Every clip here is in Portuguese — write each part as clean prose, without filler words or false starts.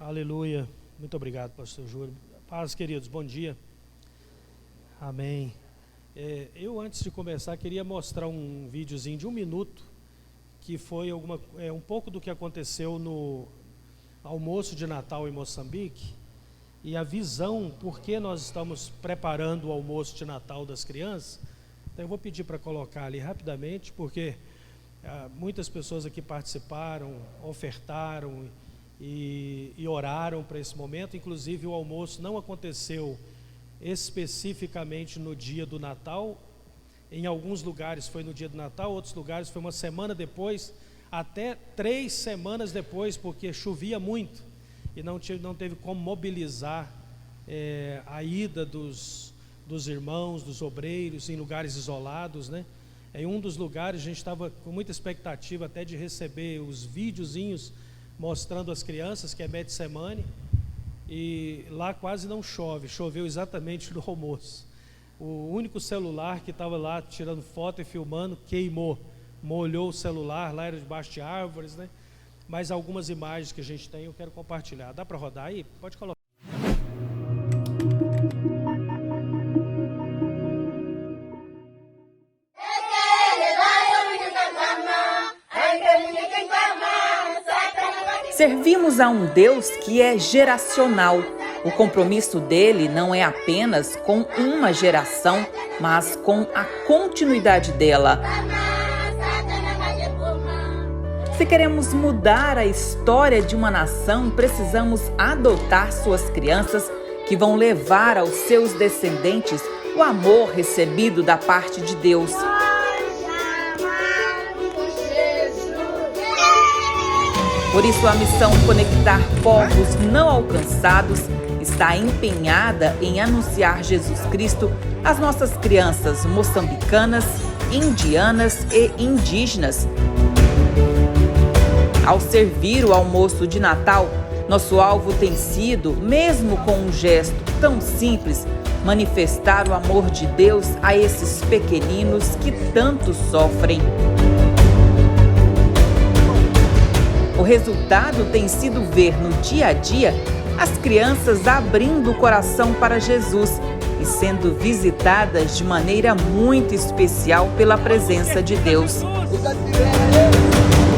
Aleluia. Muito obrigado, pastor Júlio. Paz, queridos, bom dia. Amém. Eu, antes de começar, queria mostrar um videozinho de 1 minuto, que foi um pouco do que aconteceu no almoço de Natal em Moçambique, e a visão, por que nós estamos preparando o almoço de Natal das crianças. Então eu vou pedir para colocar ali rapidamente, porque muitas pessoas aqui participaram, ofertaram e oraram para esse momento. Inclusive o almoço não aconteceu especificamente no dia do Natal. Em alguns lugares foi no dia do Natal, outros lugares foi uma semana depois, até 3 semanas depois, porque chovia muito e não teve como mobilizar a ida dos irmãos, dos obreiros em lugares isolados, né? Em um dos lugares a gente estava com muita expectativa até de receber os videozinhos mostrando as crianças, que é Getsemane, e lá quase não chove, choveu exatamente no almoço. O único celular que estava lá tirando foto e filmando queimou, molhou o celular, lá era debaixo de árvores, né? Mas algumas imagens que a gente tem eu quero compartilhar. Dá para rodar aí? Pode colocar. Servimos a um Deus que é geracional. O compromisso dele não é apenas com uma geração, mas com a continuidade dela. Se queremos mudar a história de uma nação, precisamos adotar suas crianças, que vão levar aos seus descendentes o amor recebido da parte de Deus. Por isso, a missão Conectar Povos Não Alcançados está empenhada em anunciar Jesus Cristo às nossas crianças moçambicanas, indianas e indígenas. Ao servir o almoço de Natal, nosso alvo tem sido, mesmo com um gesto tão simples, manifestar o amor de Deus a esses pequeninos que tanto sofrem. O resultado tem sido ver no dia a dia as crianças abrindo o coração para Jesus e sendo visitadas de maneira muito especial pela presença de Deus.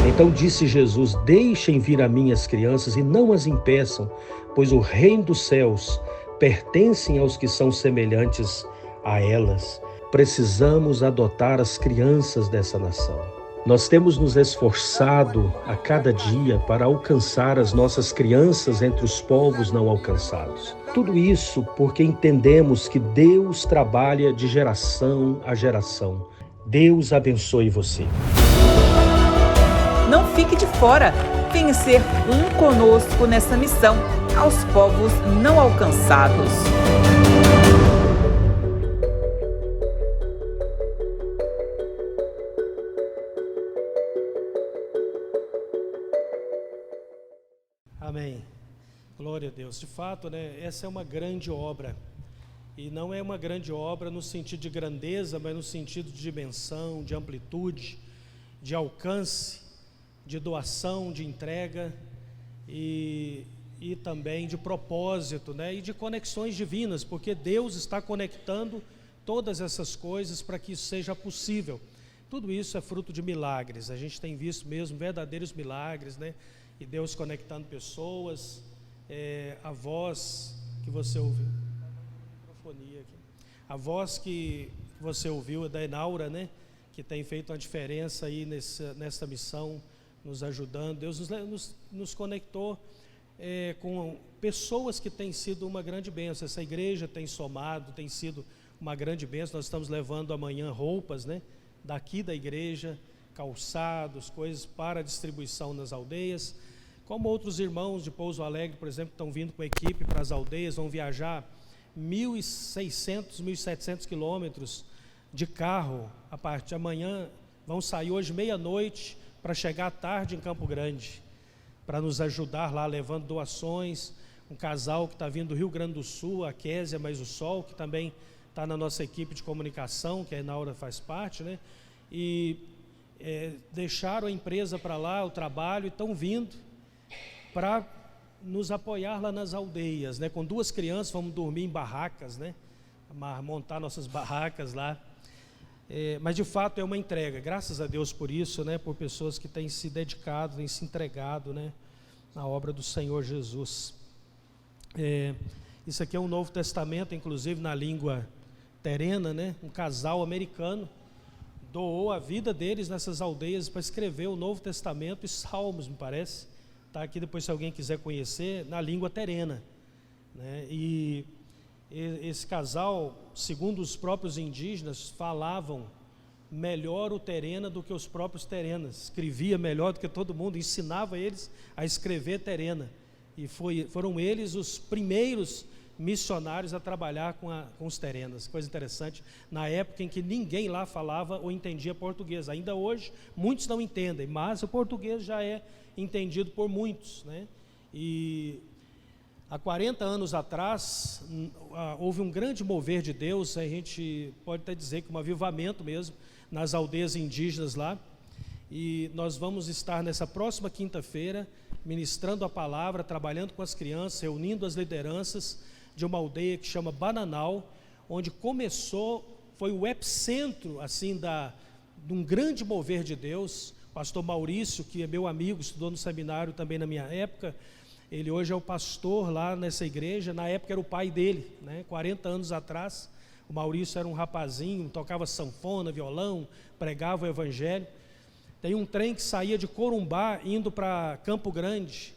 Então disse Jesus: deixem vir a mim as crianças e não as impeçam, pois o reino dos céus pertence aos que são semelhantes a elas. Precisamos adotar as crianças dessa nação. Nós temos nos esforçado a cada dia para alcançar as nossas crianças entre os povos não alcançados. Tudo isso porque entendemos que Deus trabalha de geração a geração. Deus abençoe você. Não fique de fora. Venha ser um conosco nessa missão aos povos não alcançados. Amém. Glória a Deus. De fato, né, essa é uma grande obra. E não é uma grande obra no sentido de grandeza, mas no sentido de dimensão, de amplitude, de alcance, de doação, de entrega e também de propósito, né, e de conexões divinas, porque Deus está conectando todas essas coisas para que isso seja possível. Tudo isso é fruto de milagres. A gente tem visto mesmo verdadeiros milagres, né? E Deus conectando pessoas. A voz que você ouviu, a voz que você ouviu é da Enaura, né? Que tem feito uma diferença aí nessa missão, nos ajudando. Deus nos conectou com pessoas que têm sido uma grande bênção. Essa igreja tem somado, tem sido uma grande bênção. Nós estamos levando amanhã roupas, né? Daqui da igreja, calçados, coisas para distribuição nas aldeias, como outros irmãos de Pouso Alegre, por exemplo, estão vindo com a equipe para as aldeias, vão viajar 1.600, 1.700 quilômetros de carro, a partir de amanhã, vão sair hoje meia-noite para chegar à tarde em Campo Grande, para nos ajudar lá, levando doações. Um casal que está vindo do Rio Grande do Sul, a Késia mais o Sol, que também está na nossa equipe de comunicação, que a Enaura faz parte, né? E deixaram a empresa para lá, o trabalho, e estão vindo para nos apoiar lá nas aldeias, né? Com 2 crianças, vamos dormir em barracas, né? Montar nossas barracas lá. Mas de fato é uma entrega, graças a Deus por isso, né? Por pessoas que têm se dedicado, têm se entregado, né? Na obra do Senhor Jesus. Isso aqui é um Novo Testamento, inclusive na língua terena, né? Um casal americano doou a vida deles nessas aldeias para escrever o Novo Testamento e Salmos, me parece. Está aqui depois, se alguém quiser conhecer, na língua terena, né? E esse casal, segundo os próprios indígenas, falavam melhor o terena do que os próprios terenas, escrevia melhor do que todo mundo, ensinava eles a escrever terena. E foram eles os primeiros missionários a trabalhar com os terenas. Coisa interessante, na época em que ninguém lá falava ou entendia português. Ainda hoje muitos não entendem, mas o português já é entendido por muitos, né? E há 40 anos atrás houve um grande mover de Deus, a gente pode até dizer que um avivamento mesmo nas aldeias indígenas lá. E nós vamos estar nessa próxima quinta-feira ministrando a palavra, trabalhando com as crianças, reunindo as lideranças de uma aldeia que chama Bananal, onde foi o epicentro assim de um grande mover de Deus. Pastor Maurício, que é meu amigo, estudou no seminário também na minha época, ele hoje é o pastor lá nessa igreja. Na época era o pai dele, né? 40 anos atrás, o Maurício era um rapazinho, tocava sanfona, violão, pregava o evangelho. Tem um trem que saía de Corumbá indo para Campo Grande,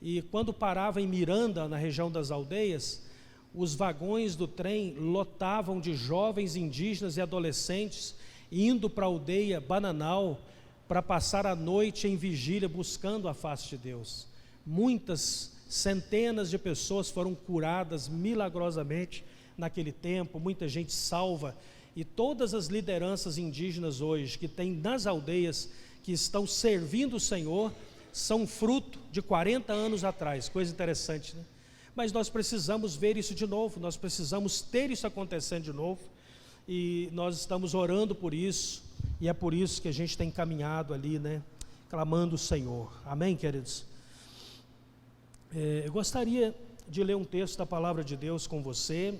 e quando parava em Miranda, na região das aldeias, os vagões do trem lotavam de jovens indígenas e adolescentes indo para a aldeia Bananal para passar a noite em vigília buscando a face de Deus. Muitas centenas de pessoas foram curadas milagrosamente naquele tempo, muita gente salva. E todas as lideranças indígenas hoje que tem nas aldeias, que estão servindo o Senhor, são fruto de 40 anos atrás. Coisa interessante, né? Mas nós precisamos ver isso de novo, nós precisamos ter isso acontecendo de novo, e nós estamos orando por isso, e é por isso que a gente tem caminhado ali, né, clamando o Senhor. Amém, queridos? Eu gostaria de ler um texto da palavra de Deus com você.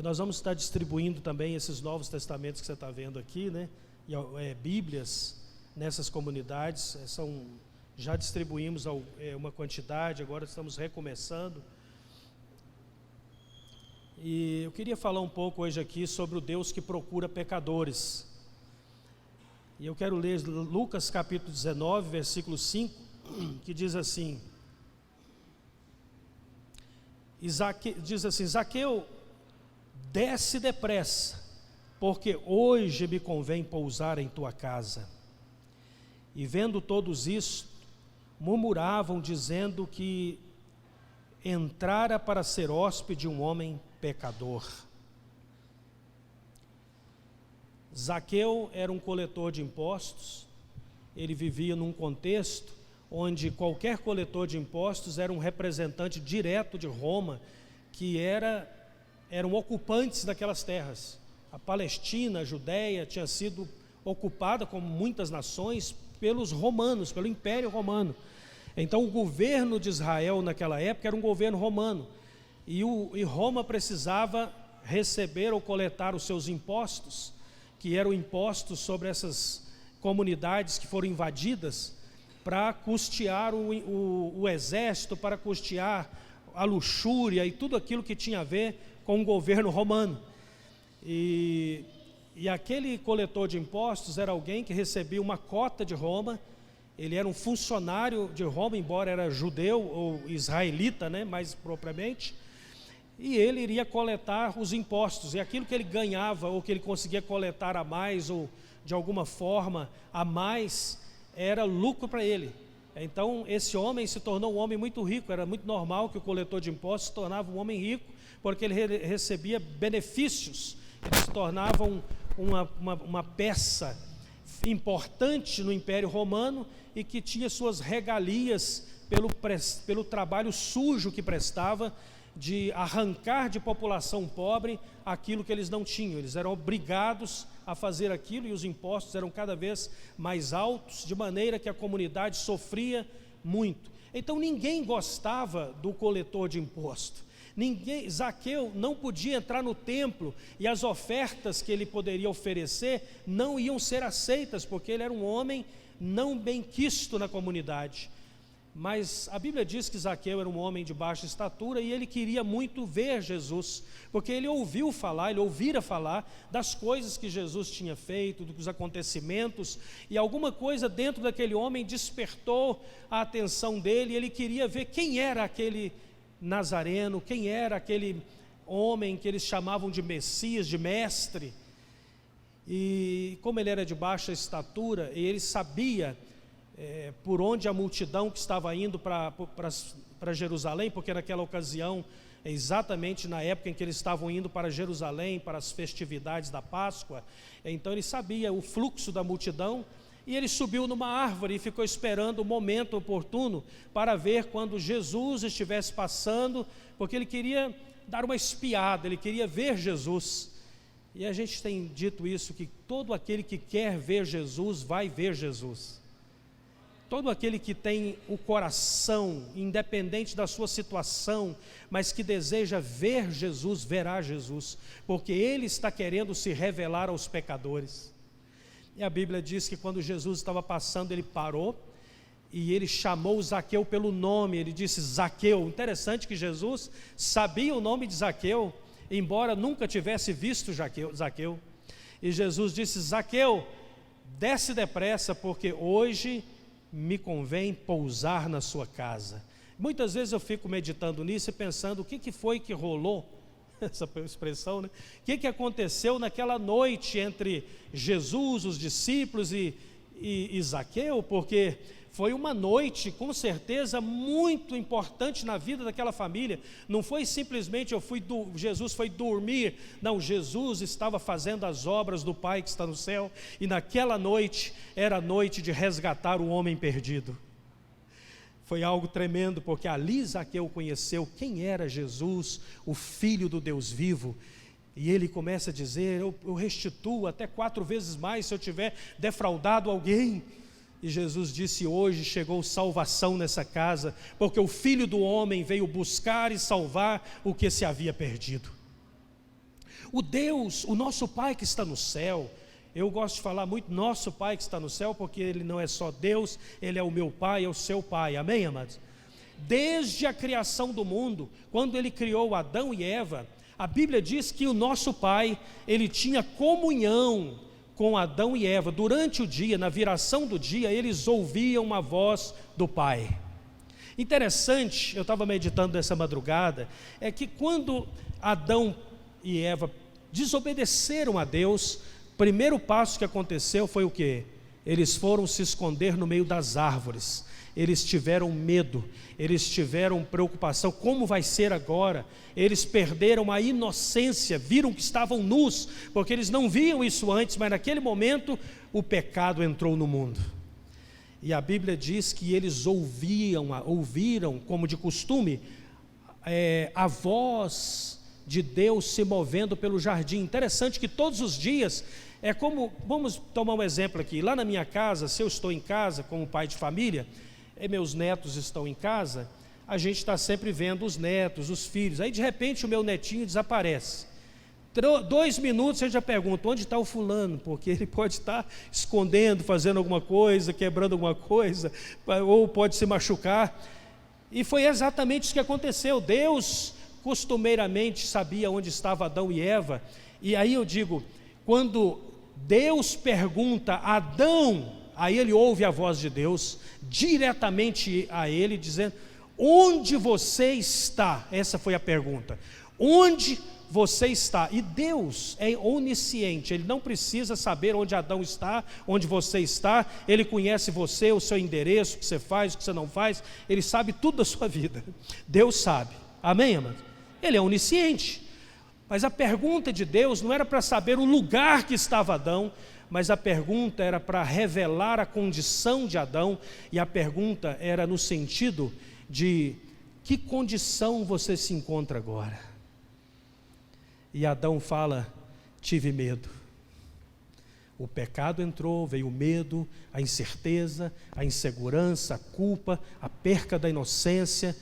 Nós vamos estar distribuindo também esses Novos Testamentos que você está vendo aqui, né, Bíblias nessas comunidades. Já distribuímos uma quantidade, agora estamos recomeçando. E eu queria falar um pouco hoje aqui sobre o Deus que procura pecadores. E eu quero ler Lucas capítulo 19, versículo 5, que diz assim: Zaqueu, desce depressa, porque hoje me convém pousar em tua casa. E vendo todos isso, murmuravam, dizendo que entrara para ser hóspede um homem pecador. Zaqueu era um coletor de impostos. Ele vivia num contexto onde qualquer coletor de impostos era um representante direto de Roma, que eram ocupantes daquelas terras. A Palestina, a Judéia, tinha sido ocupada, como muitas nações, pelos romanos, pelo Império Romano. Então o governo de Israel naquela época era um governo romano, e Roma precisava receber ou coletar os seus impostos, que eram impostos sobre essas comunidades que foram invadidas, para custear o exército, para custear a luxúria e tudo aquilo que tinha a ver com o governo romano. E aquele coletor de impostos era alguém que recebia uma cota de Roma. Ele era um funcionário de Roma, embora era judeu ou israelita, né, mais propriamente, e ele iria coletar os impostos, e aquilo que ele ganhava ou que ele conseguia coletar a mais, ou de alguma forma a mais, era lucro para ele. Então esse homem se tornou um homem muito rico. Era muito normal que o coletor de impostos se tornava um homem rico, porque ele recebia benefícios. Ele se tornava uma peça importante no Império Romano, e que tinha suas regalias pelo trabalho sujo que prestava, de arrancar de população pobre aquilo que eles não tinham. Eles eram obrigados a fazer aquilo, e os impostos eram cada vez mais altos, de maneira que a comunidade sofria muito. Então ninguém gostava do coletor de imposto. Zaqueu não podia entrar no templo, e as ofertas que ele poderia oferecer não iam ser aceitas, porque ele era um homem não benquisto na comunidade. Mas a Bíblia diz que Zaqueu era um homem de baixa estatura, e ele queria muito ver Jesus, porque ele ouvira falar das coisas que Jesus tinha feito, dos acontecimentos, e alguma coisa dentro daquele homem despertou a atenção dele, e ele queria ver quem era aquele Nazareno, quem era aquele homem que eles chamavam de Messias, de mestre. E como ele era de baixa estatura, e ele sabia por onde a multidão que estava indo para Jerusalém, porque naquela ocasião, exatamente na época em que eles estavam indo para Jerusalém, para as festividades da Páscoa, então ele sabia o fluxo da multidão, e ele subiu numa árvore e ficou esperando o momento oportuno para ver quando Jesus estivesse passando, porque ele queria dar uma espiada, ele queria ver Jesus. E a gente tem dito isso, que todo aquele que quer ver Jesus, vai ver Jesus. Todo aquele que tem o coração, independente da sua situação, mas que deseja ver Jesus, verá Jesus, porque Ele está querendo se revelar aos pecadores. E a Bíblia diz que quando Jesus estava passando, Ele parou, e Ele chamou Zaqueu pelo nome, Ele disse: Zaqueu. Interessante que Jesus sabia o nome de Zaqueu, embora nunca tivesse visto Zaqueu. E Jesus disse: Zaqueu, desce depressa, porque hoje me convém pousar na sua casa. Muitas vezes eu fico meditando nisso e pensando o que foi que rolou, essa expressão, né? O que aconteceu naquela noite entre Jesus, os discípulos e Zaqueu, porque foi uma noite com certeza muito importante na vida daquela família. Não foi simplesmente Jesus foi dormir, não, Jesus estava fazendo as obras do Pai que está no céu, e naquela noite era a noite de resgatar o homem perdido. Foi algo tremendo, porque ali Zaqueu conheceu quem era Jesus, o Filho do Deus vivo. E ele começa a dizer: eu restituo até 4 vezes mais se eu tiver defraudado alguém. E Jesus disse: hoje chegou salvação nessa casa, porque o Filho do Homem veio buscar e salvar o que se havia perdido. O nosso Pai que está no céu, eu gosto de falar muito nosso Pai que está no céu, porque Ele não é só Deus, Ele é o meu Pai, é o seu Pai, amém, amados? Desde a criação do mundo, quando Ele criou Adão e Eva, a Bíblia diz que o nosso Pai, Ele tinha comunhão com Adão e Eva. Durante o dia, na viração do dia, eles ouviam a voz do Pai. Interessante, eu estava meditando nessa madrugada, é que quando Adão e Eva desobedeceram a Deus, o primeiro passo que aconteceu foi o quê? Eles foram se esconder no meio das árvores. Eles tiveram medo, eles tiveram preocupação, como vai ser agora? Eles perderam a inocência, viram que estavam nus, porque eles não viam isso antes, mas naquele momento o pecado entrou no mundo. E a Bíblia diz que eles ouviram, como de costume, a voz de Deus se movendo pelo jardim. Interessante que todos os dias, vamos tomar um exemplo aqui, lá na minha casa, se eu estou em casa como pai de família, e meus netos estão em casa, a gente está sempre vendo os netos, os filhos. Aí de repente o meu netinho desaparece. 2 minutos você já pergunta: onde está o fulano? Porque ele pode estar escondendo, fazendo alguma coisa, quebrando alguma coisa, ou pode se machucar. E foi exatamente isso que aconteceu. Deus costumeiramente sabia onde estava Adão e Eva. E aí eu digo, quando Deus pergunta a Adão, aí ele ouve a voz de Deus diretamente a ele, dizendo: onde você está? Essa foi a pergunta. Onde você está? E Deus é onisciente, Ele não precisa saber onde Adão está, onde você está. Ele conhece você, o seu endereço, o que você faz, o que você não faz. Ele sabe tudo da sua vida. Deus sabe, amém, amados? Ele é onisciente. Mas a pergunta de Deus não era para saber o lugar que estava Adão, mas a pergunta era para revelar a condição de Adão. E a pergunta era no sentido de: que condição você se encontra agora? E Adão fala: tive medo. O pecado entrou, veio o medo, a incerteza, a insegurança, a culpa, a perca da inocência.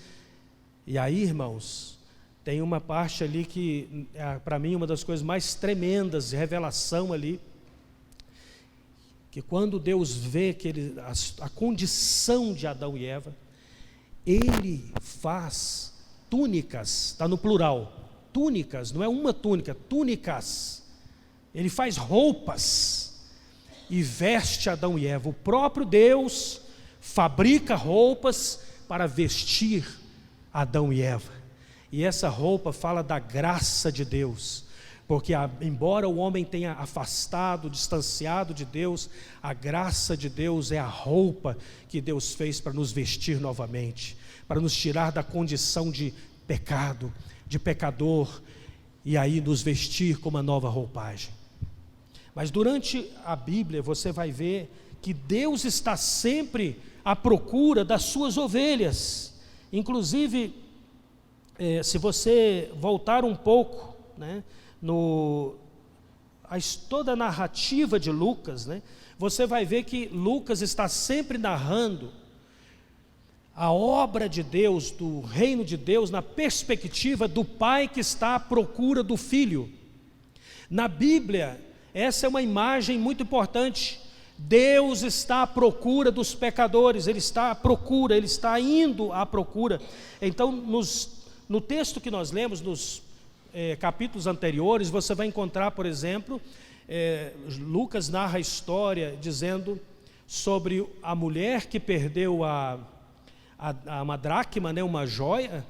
E aí, irmãos, tem uma parte ali que, para mim, uma das coisas mais tremendas de revelação ali, que quando Deus vê que a condição de Adão e Eva, Ele faz túnicas, está no plural, túnicas, não é uma túnica, túnicas. Ele faz roupas e veste Adão e Eva. O próprio Deus fabrica roupas para vestir Adão e Eva. E essa roupa fala da graça de Deus, porque embora o homem tenha afastado, distanciado de Deus, a graça de Deus é a roupa que Deus fez para nos vestir novamente, para nos tirar da condição de pecado, de pecador, e aí nos vestir com uma nova roupagem. Mas durante a Bíblia você vai ver que Deus está sempre à procura das suas ovelhas. Inclusive, se você voltar um pouco, né, toda a narrativa de Lucas, né, você vai ver que Lucas está sempre narrando a obra de Deus, do reino de Deus, na perspectiva do pai que está à procura do filho. Na Bíblia, essa é uma imagem muito importante. Deus está à procura dos pecadores, Ele está à procura, Ele está indo à procura. Então, no texto que nós lemos, nos capítulos anteriores, você vai encontrar, por exemplo, Lucas narra a história dizendo sobre a mulher que perdeu uma dracma, né, uma joia.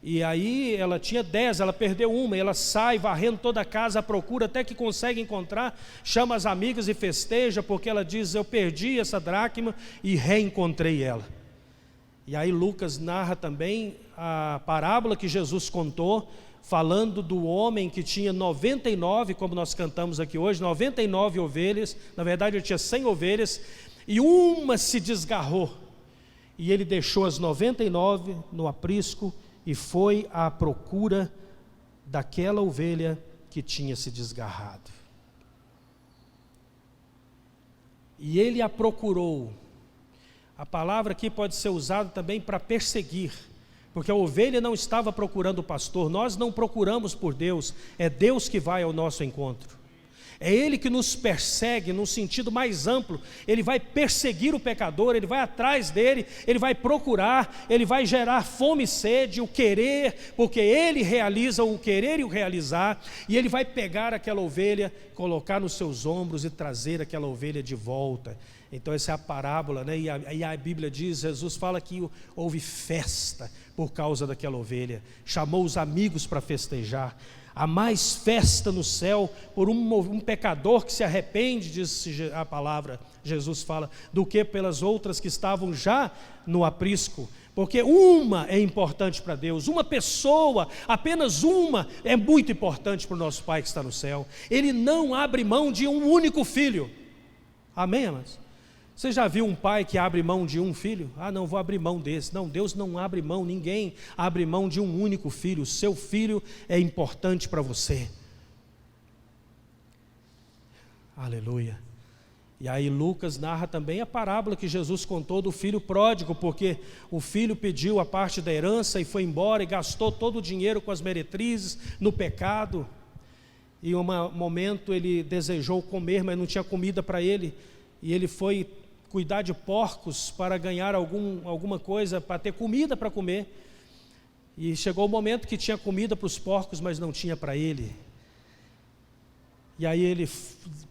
E aí ela tinha 10, ela perdeu uma, e ela sai varrendo toda a casa à procura, até que consegue encontrar, chama as amigas e festeja, porque ela diz: eu perdi essa dracma e reencontrei ela. E aí Lucas narra também a parábola que Jesus contou, falando do homem que tinha 99, como nós cantamos aqui hoje, 99 ovelhas, na verdade ele tinha 100 ovelhas, e uma se desgarrou, e ele deixou as 99 no aprisco, e foi à procura daquela ovelha que tinha se desgarrado. E ele a procurou. A palavra aqui pode ser usada também para perseguir, porque a ovelha não estava procurando o pastor. Nós não procuramos por Deus, é Deus que vai ao nosso encontro. É Ele que nos persegue num sentido mais amplo. Ele vai perseguir o pecador, Ele vai atrás dele, Ele vai procurar, Ele vai gerar fome e sede, o querer, porque Ele realiza o querer e o realizar, e Ele vai pegar aquela ovelha, colocar nos seus ombros e trazer aquela ovelha de volta. Então essa é a parábola, né? E a Bíblia diz, Jesus fala que houve festa por causa daquela ovelha, chamou os amigos para festejar. Há mais festa no céu por um pecador que se arrepende, diz a palavra, Jesus fala, do que pelas outras que estavam já no aprisco. Porque uma é importante para Deus, uma pessoa, apenas uma, é muito importante para o nosso Pai que está no céu. Ele não abre mão de um único filho. Amém, amados? Você já viu um pai que abre mão de um filho? Ah, não, vou abrir mão desse. Não, Deus não abre mão, ninguém abre mão de um único filho. O seu filho é importante para você. Aleluia. E aí Lucas narra também a parábola que Jesus contou do filho pródigo, porque o filho pediu a parte da herança e foi embora e gastou todo o dinheiro com as meretrizes, no pecado. E em um momento ele desejou comer, mas não tinha comida para ele, e ele foi cuidar de porcos para ganhar alguma coisa, para ter comida para comer. E chegou o momento que tinha comida para os porcos, mas não tinha para ele. E aí ele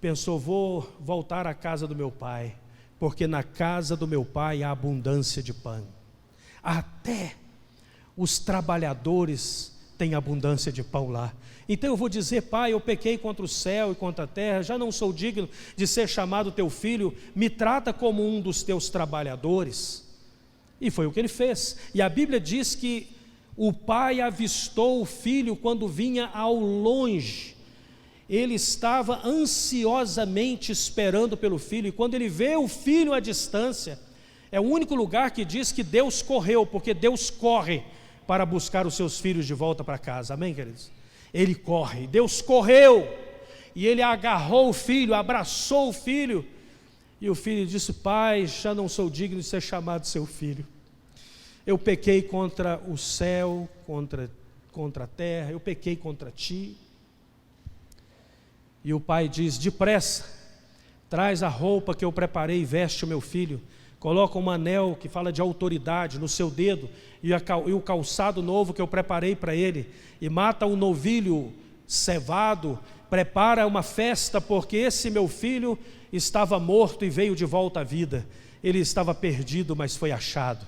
pensou, vou voltar à casa do meu pai, porque na casa do meu pai há abundância de pão. Até os trabalhadores têm abundância de pão lá. Então eu vou dizer, pai, eu pequei contra o céu e contra a terra, já não sou digno de ser chamado teu filho, me trata como um dos teus trabalhadores. E foi o que ele fez. E a Bíblia diz que o pai avistou o filho quando vinha ao longe. Ele estava ansiosamente esperando pelo filho, e quando ele vê o filho à distância, é o único lugar que diz que Deus correu, porque Deus corre para buscar os seus filhos de volta para casa. Amém, queridos? Ele corre, Deus correu, e ele agarrou o filho, abraçou o filho, e o filho disse: pai, já não sou digno de ser chamado seu filho. Eu pequei contra o céu, contra a terra, eu pequei contra ti. E o pai diz: depressa, traz a roupa que eu preparei e veste o meu filho. Coloca um anel que fala de autoridade no seu dedo e o calçado novo que eu preparei para ele. E mata um novilho cevado, prepara uma festa, porque esse meu filho estava morto e veio de volta à vida. Ele estava perdido, mas foi achado.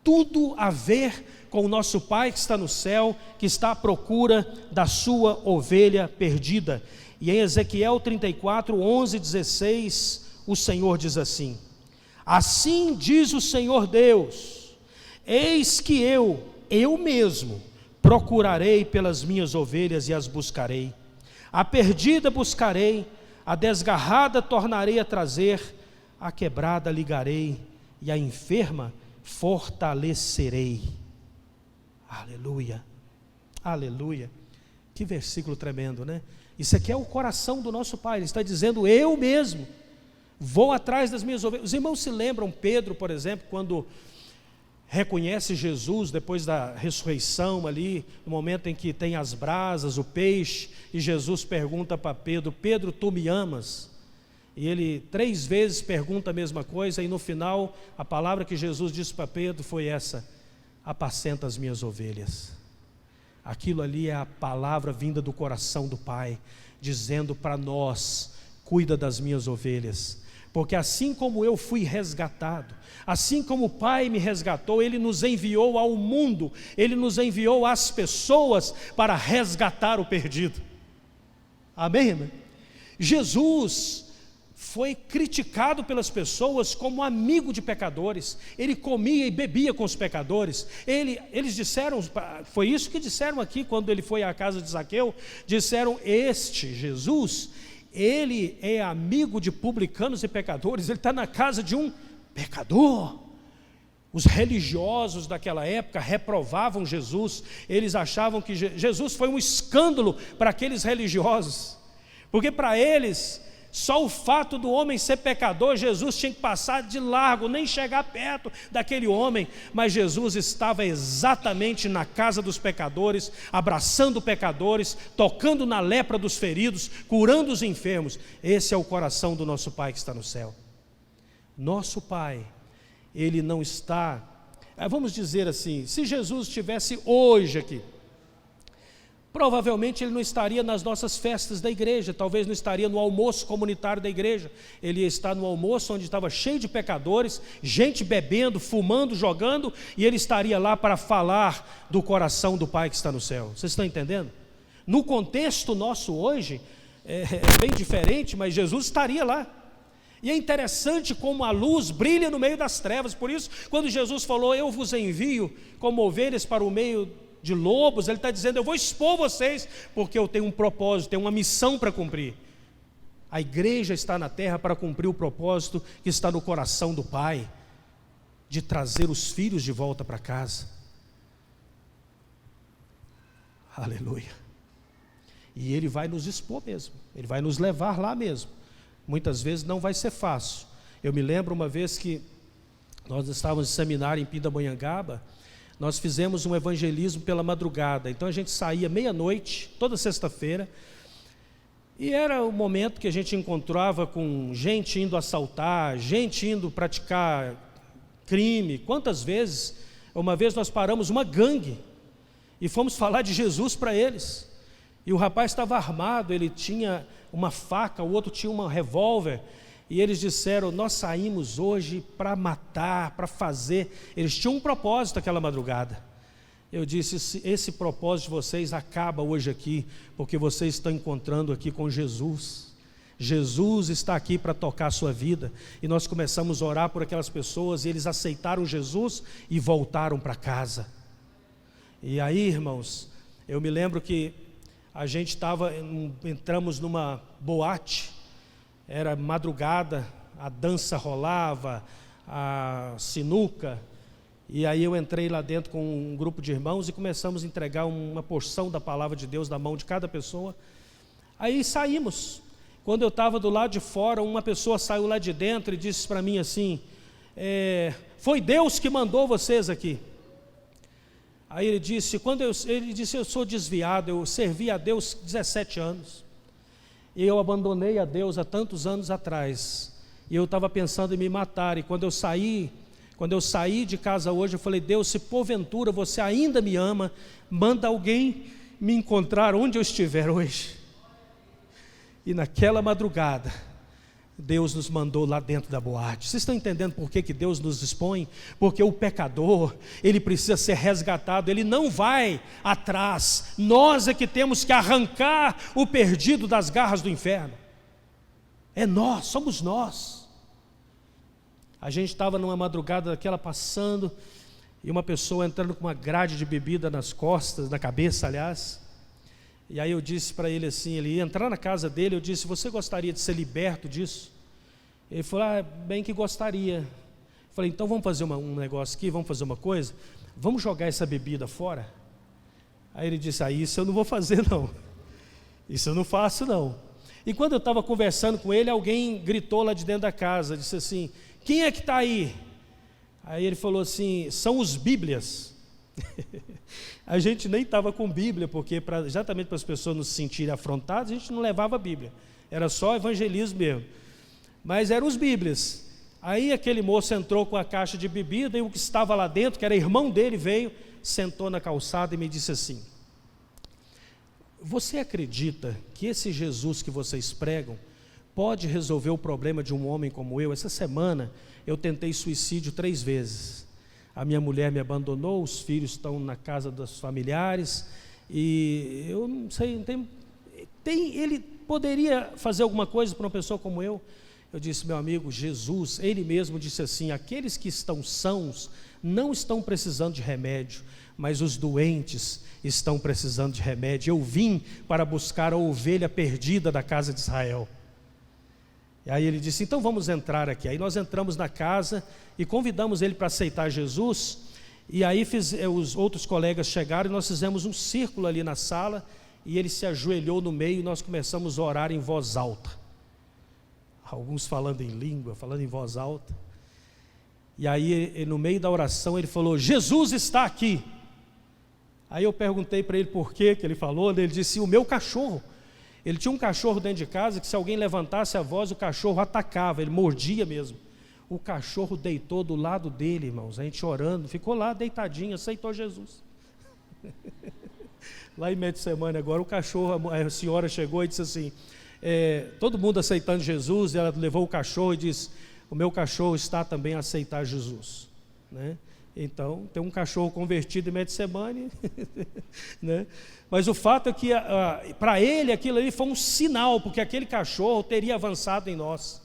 Tudo a ver com o nosso Pai que está no céu, que está à procura da sua ovelha perdida. E em Ezequiel 34, 11 e 16, o Senhor diz assim: assim diz o Senhor Deus, eis que eu mesmo, procurarei pelas minhas ovelhas e as buscarei. A perdida buscarei, a desgarrada tornarei a trazer, a quebrada ligarei e a enferma fortalecerei. Aleluia, aleluia. Que versículo tremendo, né? Isso aqui é o coração do nosso Pai. Ele está dizendo: eu mesmo vou atrás das minhas ovelhas. Os irmãos se lembram, Pedro, por exemplo, quando reconhece Jesus depois da ressurreição ali, no momento em que tem as brasas, o peixe, e Jesus pergunta para Pedro: Pedro, tu me amas? E ele 3 vezes pergunta a mesma coisa, e no final a palavra que Jesus disse para Pedro foi essa: apacenta as minhas ovelhas. Aquilo ali é a palavra vinda do coração do Pai, dizendo para nós: cuida das minhas ovelhas. Porque assim como eu fui resgatado, assim como o Pai me resgatou, Ele nos enviou ao mundo, Ele nos enviou às pessoas para resgatar o perdido. Amém, irmão? Jesus foi criticado pelas pessoas como amigo de pecadores. Ele comia e bebia com os pecadores. Eles disseram, foi isso que disseram aqui quando ele foi à casa de Zaqueu, disseram: este Jesus, ele é amigo de publicanos e pecadores, ele está na casa de um pecador. Os religiosos daquela época reprovavam Jesus, eles achavam que Jesus foi um escândalo para aqueles religiosos, porque para eles, só o fato do homem ser pecador, Jesus tinha que passar de largo, nem chegar perto daquele homem. Mas Jesus estava exatamente na casa dos pecadores, abraçando pecadores, tocando na lepra dos feridos, curando os enfermos. Esse é o coração do nosso Pai que está no céu. Nosso Pai, Ele não está, vamos dizer assim, se Jesus estivesse hoje aqui, provavelmente Ele não estaria nas nossas festas da igreja, talvez não estaria no almoço comunitário da igreja. Ele ia estar no almoço onde estava cheio de pecadores, gente bebendo, fumando, jogando, e Ele estaria lá para falar do coração do Pai que está no céu. Vocês estão entendendo? No contexto nosso hoje, é bem diferente, mas Jesus estaria lá. E é interessante como a luz brilha no meio das trevas. Por isso, quando Jesus falou: eu vos envio como ovelhas para o meio de lobos, Ele está dizendo: eu vou expor vocês, porque eu tenho um propósito, tenho uma missão para cumprir. A igreja está na terra para cumprir o propósito que está no coração do Pai, de trazer os filhos de volta para casa. Aleluia. E Ele vai nos expor mesmo, Ele vai nos levar lá mesmo. Muitas vezes não vai ser fácil. Eu me lembro uma vez que nós estávamos em seminário em Pindamonhangaba. Nós fizemos um evangelismo pela madrugada. Então a gente saía meia-noite, toda sexta-feira, e era o momento que a gente encontrava com gente indo assaltar, gente indo praticar crime. Quantas vezes, uma vez nós paramos uma gangue e fomos falar de Jesus para eles, e o rapaz estava armado, ele tinha uma faca, o outro tinha um revólver, e eles disseram: nós saímos hoje para matar, para fazer. Eles tinham um propósito aquela madrugada. Eu disse: esse propósito de vocês acaba hoje aqui, porque vocês estão encontrando aqui com Jesus. Jesus está aqui para tocar a sua vida. E nós começamos a orar por aquelas pessoas, e eles aceitaram Jesus e voltaram para casa. E aí, irmãos, eu me lembro que a gente entramos numa boate, era madrugada, a dança rolava, a sinuca, e aí eu entrei lá dentro com um grupo de irmãos e começamos a entregar uma porção da palavra de Deus na mão de cada pessoa. Aí saímos. Quando eu estava do lado de fora, uma pessoa saiu lá de dentro e disse para mim assim, foi Deus que mandou vocês aqui. Aí ele disse, eu sou desviado, eu servi a Deus 17 anos. E eu abandonei a Deus há tantos anos atrás. E eu estava pensando em me matar. E quando eu saí de casa hoje, eu falei, Deus, se porventura você ainda me ama, manda alguém me encontrar onde eu estiver hoje. E naquela madrugada, Deus nos mandou lá dentro da boate. Vocês estão entendendo por que Deus nos expõe? Porque o pecador, ele precisa ser resgatado, ele não vai atrás. Nós é que temos que arrancar o perdido das garras do inferno. É nós, somos nós. A gente estava numa madrugada daquela passando, e uma pessoa entrando com uma grade de bebida nas costas, na cabeça, aliás. E aí eu disse para ele assim, ele ia entrar na casa dele, eu disse, você gostaria de ser liberto disso? Ele falou, bem que gostaria. Eu falei, então vamos fazer um negócio aqui, vamos fazer uma coisa? Vamos jogar essa bebida fora? Aí ele disse, isso eu não vou fazer não, isso eu não faço não. E quando eu estava conversando com ele, alguém gritou lá de dentro da casa, disse assim, quem é que está aí? Aí ele falou assim, são os Bíblias. A gente nem estava com Bíblia, porque exatamente para as pessoas não se sentirem afrontadas, a gente não levava a Bíblia, era só evangelismo mesmo, mas eram os Bíblias. Aí aquele moço entrou com a caixa de bebida, e o que estava lá dentro, que era irmão dele, veio, sentou na calçada e me disse assim, você acredita que esse Jesus que vocês pregam pode resolver o problema de um homem como eu? Essa semana eu tentei suicídio 3 vezes. A minha mulher me abandonou, os filhos estão na casa dos familiares, e eu não sei, ele poderia fazer alguma coisa para uma pessoa como eu? Eu disse, meu amigo, Jesus, ele mesmo disse assim, aqueles que estão sãos não estão precisando de remédio, mas os doentes estão precisando de remédio. Eu vim para buscar a ovelha perdida da casa de Israel. E aí ele disse, então vamos entrar aqui. Aí nós entramos na casa e convidamos ele para aceitar Jesus. E aí os outros colegas chegaram e nós fizemos um círculo ali na sala, e ele se ajoelhou no meio e nós começamos a orar em voz alta. Alguns falando em língua, falando em voz alta. E aí no meio da oração ele falou, Jesus está aqui. Aí eu perguntei para ele por que ele falou, ele disse, o meu cachorro. Ele tinha um cachorro dentro de casa que se alguém levantasse a voz, o cachorro atacava, ele mordia mesmo. O cachorro deitou do lado dele, irmãos, a gente orando, ficou lá deitadinho, aceitou Jesus. Lá em Getsemane agora, o cachorro, a senhora chegou e disse assim, todo mundo aceitando Jesus, ela levou o cachorro e disse, o meu cachorro está também a aceitar Jesus, né? Então, tem um cachorro convertido em Getsemane, né? Mas o fato é que para ele aquilo ali foi um sinal, porque aquele cachorro teria avançado em nós.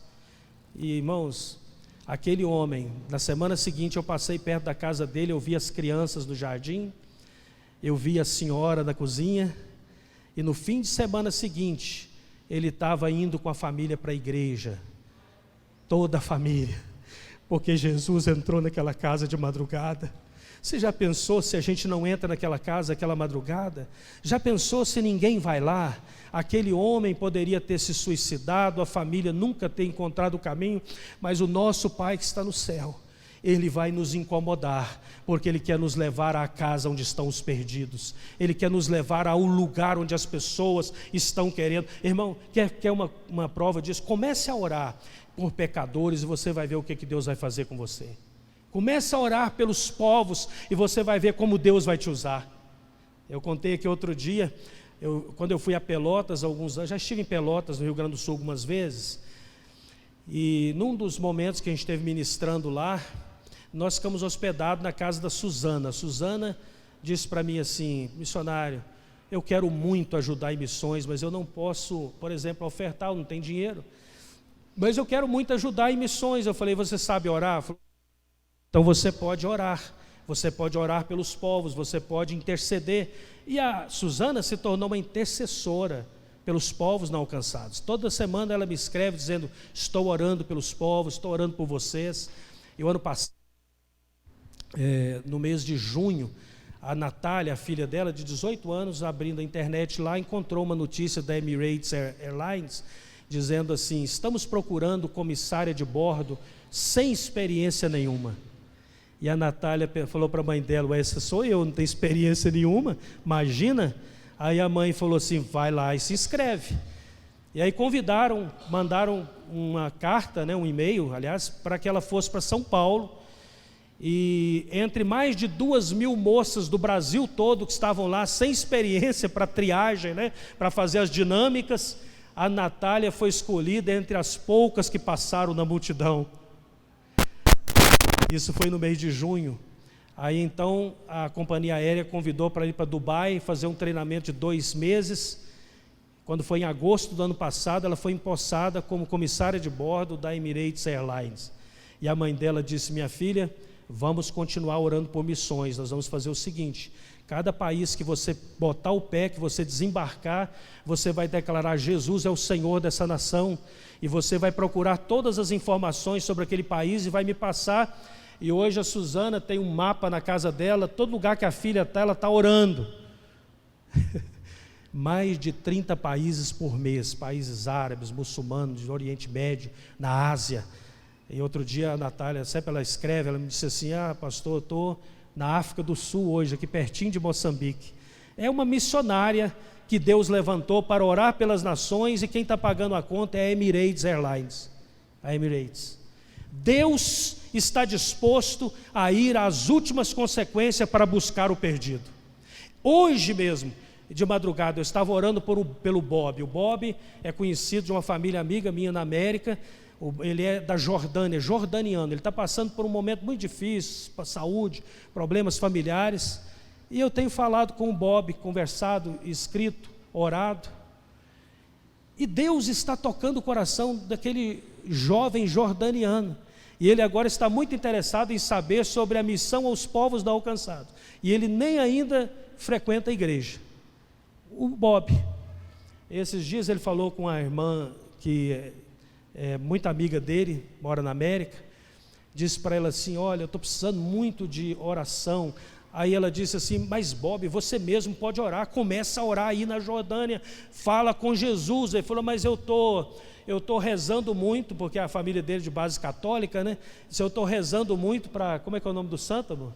E irmãos, aquele homem, na semana seguinte eu passei perto da casa dele, eu vi as crianças no jardim, eu vi a senhora da cozinha, e no fim de semana seguinte, ele estava indo com a família para a igreja, toda a família. Porque Jesus entrou naquela casa de madrugada. Você já pensou se a gente não entra naquela casa, aquela madrugada? Já pensou se ninguém vai lá? Aquele homem poderia ter se suicidado, a família nunca ter encontrado o caminho, mas o nosso Pai que está no céu, Ele vai nos incomodar, porque Ele quer nos levar à casa onde estão os perdidos, Ele quer nos levar ao lugar onde as pessoas estão querendo. Irmão, quer uma prova disso? Comece a orar por pecadores e você vai ver o que Deus vai fazer com você. Comece a orar pelos povos e você vai ver como Deus vai te usar. Eu contei aqui outro dia, quando eu fui a Pelotas, alguns anos, já estive em Pelotas, no Rio Grande do Sul, algumas vezes, e num dos momentos que a gente esteve ministrando lá, nós ficamos hospedados na casa da Suzana. A Suzana disse para mim assim, missionário, eu quero muito ajudar em missões, mas eu não posso, por exemplo, ofertar, eu não tenho dinheiro, mas eu quero muito ajudar em missões. Eu falei, você sabe orar? Então você pode orar pelos povos, você pode interceder. E a Suzana se tornou uma intercessora pelos povos não alcançados. Toda semana ela me escreve dizendo, estou orando pelos povos, estou orando por vocês. E o ano passado, no mês de junho, A Natália, a filha dela, de 18 anos, abrindo a internet lá, encontrou uma notícia da Emirates Airlines, dizendo assim: estamos procurando comissária de bordo sem experiência nenhuma. E a Natália falou para a mãe dela: essa sou eu, não tenho experiência nenhuma, imagina. Aí a mãe falou assim: vai lá e se inscreve. E aí mandaram uma carta, um e-mail, aliás, para que ela fosse para São Paulo. E entre mais de 2.000 moças do Brasil todo que estavam lá sem experiência para triagem, para fazer as dinâmicas, a Natália foi escolhida entre as poucas que passaram na multidão. Isso foi no mês de junho. Aí então a companhia aérea convidou para ir para Dubai fazer um treinamento de 2 meses. Quando foi em agosto do ano passado, ela foi empossada como comissária de bordo da Emirates Airlines. E a mãe dela disse: minha filha, vamos continuar orando por missões. Nós vamos fazer o seguinte: cada país que você botar o pé, que você desembarcar, você vai declarar: Jesus é o Senhor dessa nação. E você vai procurar todas as informações sobre aquele país e vai me passar. E hoje a Suzana tem um mapa na casa dela, todo lugar que a filha está, ela está orando. Mais de 30 países por mês, países árabes, muçulmanos, do Oriente Médio, na Ásia. E outro dia a Natália, sempre ela escreve, ela me disse assim: pastor, eu estou na África do Sul hoje, aqui pertinho de Moçambique. É uma missionária que Deus levantou para orar pelas nações, e quem está pagando a conta é a Emirates Airlines. A Emirates. Deus está disposto a ir às últimas consequências para buscar o perdido. Hoje mesmo, de madrugada, eu estava orando pelo Bob. O Bob é conhecido de uma família amiga minha na América. Ele é da Jordânia, jordaniano. Ele está passando por um momento muito difícil, para saúde, problemas familiares. E eu tenho falado com o Bob, conversado, escrito, orado. E Deus está tocando o coração daquele jovem jordaniano. E ele agora está muito interessado em saber sobre a missão aos povos não alcançados. E ele nem ainda frequenta a igreja. O Bob, esses dias ele falou com a irmã que é muito amiga dele, mora na América. Disse para ela assim: olha, eu estou precisando muito de oração. Aí ela disse assim: mas Bob, você mesmo pode orar, começa a orar aí na Jordânia, fala com Jesus. Ele falou: mas eu estou rezando muito, porque a família dele é de base católica, Se eu estou rezando muito para, como é que é o nome do santo, amor?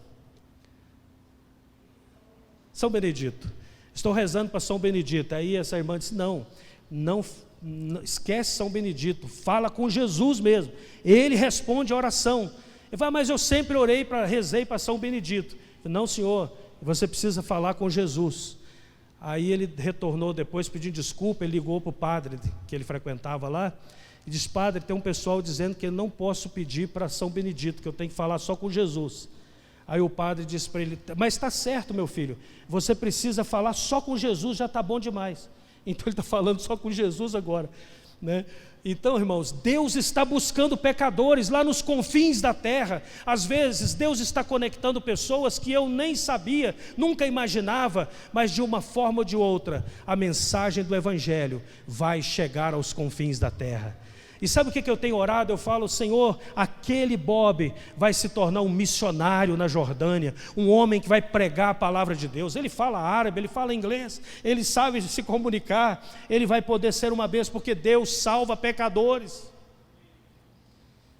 São Benedito. Estou rezando para São Benedito. Aí essa irmã disse: não esquece São Benedito, fala com Jesus mesmo, ele responde a oração. Ele fala: mas eu sempre rezei para São Benedito. Não, senhor, você precisa falar com Jesus. Aí ele retornou depois pedindo desculpa. Ele ligou para o padre que ele frequentava lá e disse: padre, tem um pessoal dizendo que eu não posso pedir para São Benedito, que eu tenho que falar só com Jesus. Aí o padre disse para ele: mas está certo, meu filho, você precisa falar só com Jesus, já está bom demais. Então ele está falando só com Jesus agora, Então, irmãos, Deus está buscando pecadores lá nos confins da terra. Às vezes Deus está conectando pessoas que eu nem sabia, nunca imaginava, mas de uma forma ou de outra, a mensagem do Evangelho vai chegar aos confins da terra. E sabe o que eu tenho orado? Eu falo: Senhor, aquele Bob vai se tornar um missionário na Jordânia, um homem que vai pregar a palavra de Deus. Ele fala árabe, ele fala inglês, ele sabe se comunicar, ele vai poder ser uma bênção, porque Deus salva pecadores.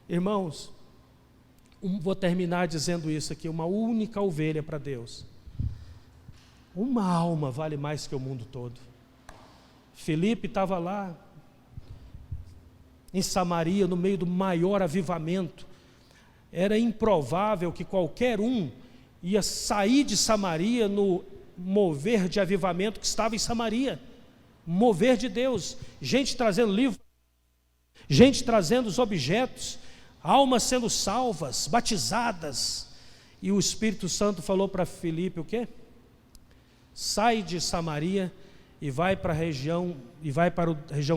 Irmãos, vou terminar dizendo isso aqui: uma única ovelha para Deus, uma alma vale mais que o mundo todo. Filipe estava lá em Samaria, no meio do maior avivamento. Era improvável que qualquer um ia sair de Samaria no mover de avivamento que estava em Samaria. Mover de Deus, gente trazendo livro, gente trazendo os objetos, almas sendo salvas, batizadas. E o Espírito Santo falou para Filipe o quê? Sai de Samaria e vai para a região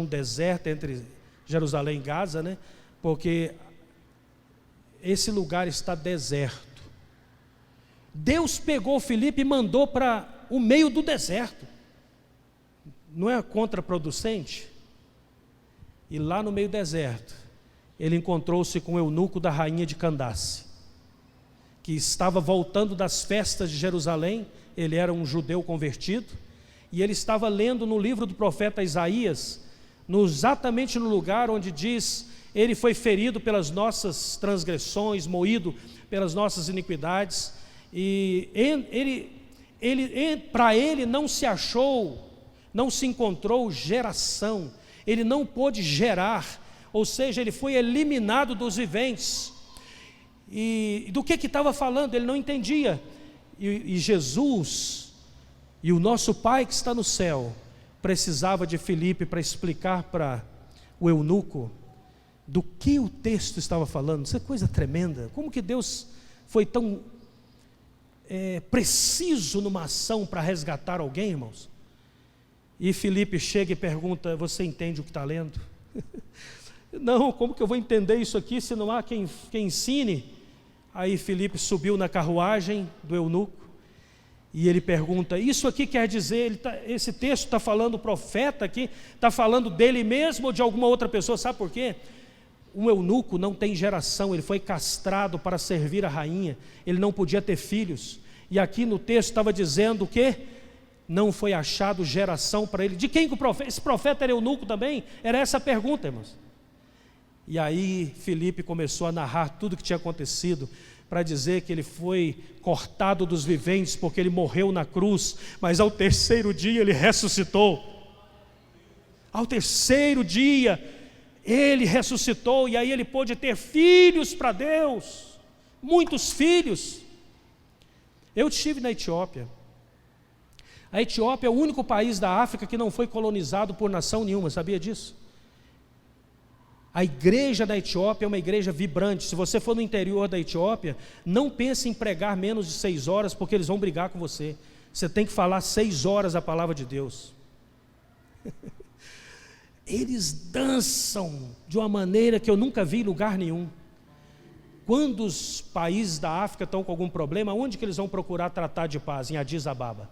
deserta entre Jerusalém e Gaza, porque esse lugar está deserto. Deus pegou Filipe e mandou para o meio do deserto. Não é contraproducente? E lá no meio do deserto, ele encontrou-se com o eunuco da rainha de Candace, que estava voltando das festas de Jerusalém. Ele era um judeu convertido, e ele estava lendo no livro do profeta Isaías, exatamente no lugar onde diz: ele foi ferido pelas nossas transgressões, moído pelas nossas iniquidades, e para ele não se achou, não se encontrou geração, ele não pôde gerar, ou seja, ele foi eliminado dos viventes. E do que estava falando? Ele não entendia. E Jesus, e o nosso Pai que está no céu, precisava de Filipe para explicar para o eunuco do que o texto estava falando. Isso é coisa tremenda. Como que Deus foi tão preciso numa ação para resgatar alguém, irmãos? E Filipe chega e pergunta: você entende o que está lendo? Não, como que eu vou entender isso aqui se não há quem ensine? Aí Filipe subiu na carruagem do eunuco e ele pergunta: isso aqui quer dizer, esse texto está falando, o profeta aqui está falando dele mesmo ou de alguma outra pessoa? Sabe por quê? Um eunuco não tem geração, ele foi castrado para servir a rainha, ele não podia ter filhos. E aqui no texto estava dizendo o quê? Não foi achado geração para ele. De quem que o profeta? Esse profeta era eunuco também? Era essa a pergunta, irmãos. E aí Filipe começou a narrar tudo o que tinha acontecido, para dizer que ele foi cortado dos viventes porque ele morreu na cruz, mas ao terceiro dia ele ressuscitou. Ao terceiro dia ele ressuscitou, e aí ele pôde ter filhos para Deus, muitos filhos. Eu estive na Etiópia. A Etiópia é o único país da África que não foi colonizado por nação nenhuma, sabia disso? A igreja da Etiópia é uma igreja vibrante. Se você for no interior da Etiópia, não pense em pregar menos de 6 horas, porque eles vão brigar com você. Você tem que falar 6 horas a palavra de Deus. Eles dançam de uma maneira que eu nunca vi em lugar nenhum. Quando os países da África estão com algum problema, onde que eles vão procurar tratar de paz? Em Addis Ababa,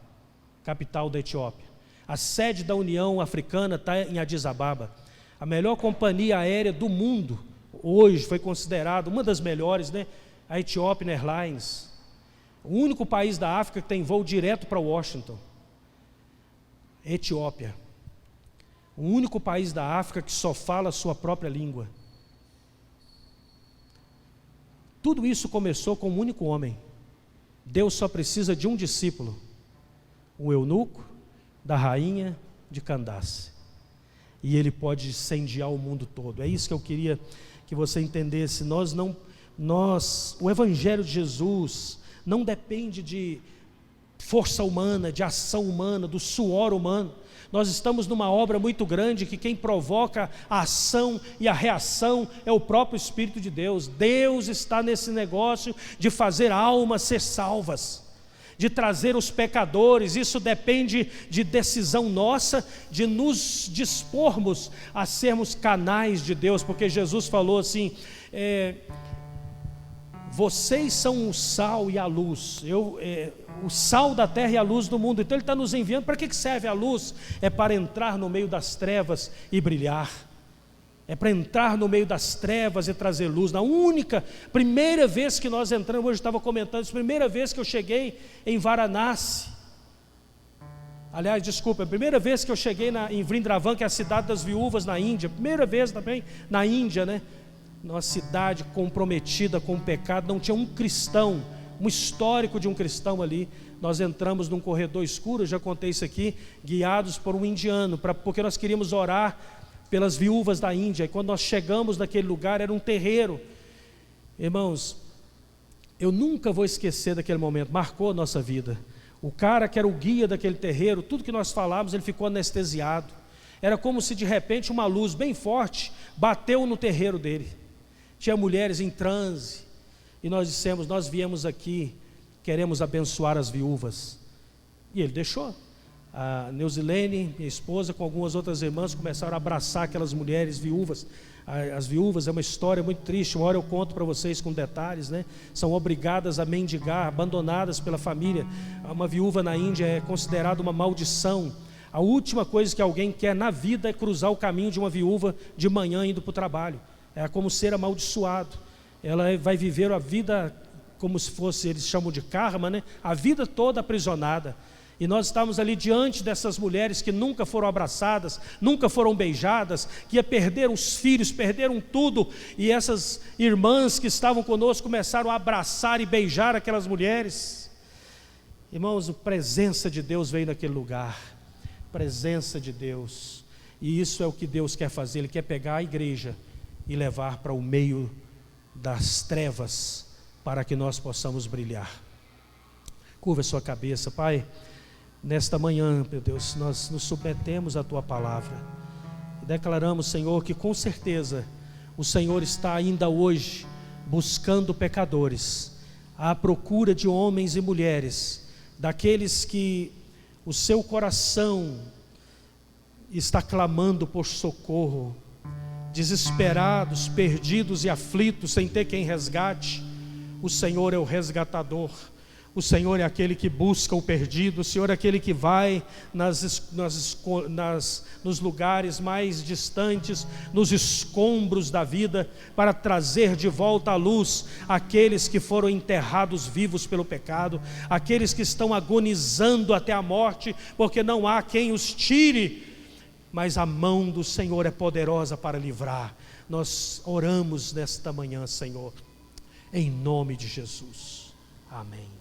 capital da Etiópia. A sede da União Africana está em Addis Ababa. A melhor companhia aérea do mundo, hoje foi considerada uma das melhores, né? A Ethiopian Airlines. O único país da África que tem voo direto para Washington. Etiópia. O único país da África que só fala a sua própria língua. Tudo isso começou com um único homem. Deus só precisa de um discípulo. O eunuco da rainha de Candace. E ele pode incendiar o mundo todo. É isso que eu queria que você entendesse. O Evangelho de Jesus não depende de força humana, de ação humana, do suor humano. Nós estamos numa obra muito grande que quem provoca a ação e a reação é o próprio Espírito de Deus. Deus está nesse negócio de fazer almas ser salvas, de trazer os pecadores. Isso depende de decisão nossa, de nos dispormos a sermos canais de Deus, porque Jesus falou assim: vocês são o sal e a luz, o sal da terra e a luz do mundo. Então Ele está nos enviando. Para que serve a luz? É para entrar no meio das trevas e brilhar. É para entrar no meio das trevas e trazer luz. Na primeira vez que nós entramos, hoje eu estava comentando isso, primeira vez que eu cheguei em Varanasi, aliás, desculpa, a primeira vez que eu cheguei em Vrindavan, que é a cidade das viúvas na Índia, primeira vez também na Índia, né? Uma cidade comprometida com o pecado, não tinha um cristão, um histórico de um cristão ali. Nós entramos num corredor escuro, eu já contei isso aqui, guiados por um indiano, porque nós queríamos orar pelas viúvas da Índia. E quando nós chegamos naquele lugar, era um terreiro. Irmãos, eu nunca vou esquecer daquele momento, marcou a nossa vida. O cara que era o guia daquele terreiro, tudo que nós falávamos, ele ficou anestesiado. Era como se de repente uma luz bem forte bateu no terreiro dele. Tinha mulheres em transe, e nós dissemos: nós viemos aqui, queremos abençoar as viúvas. E ele deixou. A Neusilene, minha esposa, com algumas outras irmãs, começaram a abraçar aquelas mulheres viúvas. As viúvas é uma história muito triste, uma hora eu conto para vocês com detalhes, né? São obrigadas a mendigar, abandonadas pela família. Uma viúva na Índia é considerada uma maldição. A última coisa que alguém quer na vida é cruzar o caminho de uma viúva de manhã indo para o trabalho. É como ser amaldiçoado. Ela vai viver a vida como se fosse, eles chamam de karma, né? A vida toda aprisionada. E nós estávamos ali diante dessas mulheres que nunca foram abraçadas, nunca foram beijadas, que perderam os filhos, perderam tudo. E essas irmãs que estavam conosco começaram a abraçar e beijar aquelas mulheres. Irmãos, a presença de Deus veio naquele lugar. Presença de Deus. E isso é o que Deus quer fazer. Ele quer pegar a igreja e levar para o meio das trevas, para que nós possamos brilhar. Curva a sua cabeça, Pai. Nesta manhã, meu Deus, nós nos submetemos à Tua palavra e declaramos, Senhor, que com certeza o Senhor está ainda hoje buscando pecadores, à procura de homens e mulheres, daqueles que o seu coração está clamando por socorro, desesperados, perdidos e aflitos, sem ter quem resgate. O Senhor é o resgatador. O Senhor é aquele que busca o perdido. O Senhor é aquele que vai nos lugares mais distantes, nos escombros da vida, para trazer de volta à luz aqueles que foram enterrados vivos pelo pecado, aqueles que estão agonizando até a morte, porque não há quem os tire, mas a mão do Senhor é poderosa para livrar. Nós oramos nesta manhã, Senhor, em nome de Jesus. Amém.